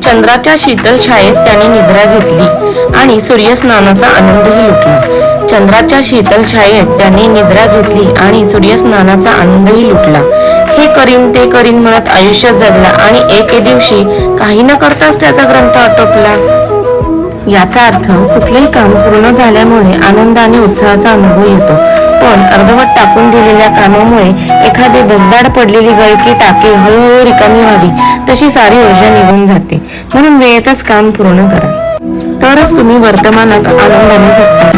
चंद्राच्या शीतल छायेत त्याने निद्रा घेतली आणि सूर्यस्नानाचा आनंदही लुटला। चंद्राच्या शीतल छायेत त्याने निद्रा घेतली आणि सूर्यस्नानाचा आनंदही लुटला। हे करीन ते करीन म्हणत आयुष्य जगला आणि एके दिवशी काही न करताच त्याचा ग्रंथ आटोपला। याचा अर्थ कुठलेही काम पूर्ण झाल्यामुळे आनंद आणि उत्साहाचा अनुभव येतो, पण अर्धवट टाकून दिलेल्या कामामुळे एखादी भगदाड पडलेली गळकी टाकी हळूहळू रिकामी व्हावी तशी सारी ऊर्जा निघून जाते। म्हणून वेळेतच काम पूर्ण करा, तरच तुम्ही वर्तमानात आनंदाने जगता।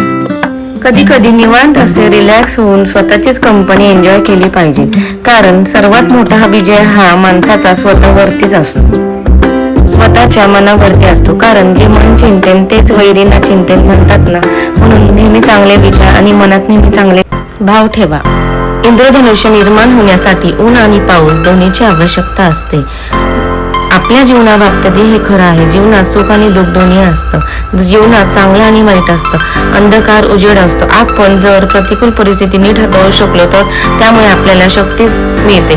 कधी कधी निवांत असे रिलॅक्स होऊन स्वतःचीच कंपनी एन्जॉय केली पाहिजे, कारण सर्वात मोठा विजय हा माणसाचा स्वतःवरतीच असतो, स्वतःच्या मनावरती असतो। कारण जे मन चिंतेन तेच वैरीना चिंतेन म्हणतात ना, म्हणून नेहमी चांगले विचार आणि मनात नेहमी चांगले भाव ठेवा। इंद्रधनुष्य निर्माण होण्यासाठी ऊन आणि पाऊस दोन्हीची आवश्यकता असते। आपल्या जीवनाबाबतीत हे खरं आहे, जीवनात सुख आणि दुःख दोन्ही असतं, जीवनात चांगलं आणि वाईट असतं, अंधकार उजेड असतो। आपण जर प्रतिकूल परिस्थिती नीट हाताळू शकलो तर त्यामुळे आपल्याला शक्ती मिळते।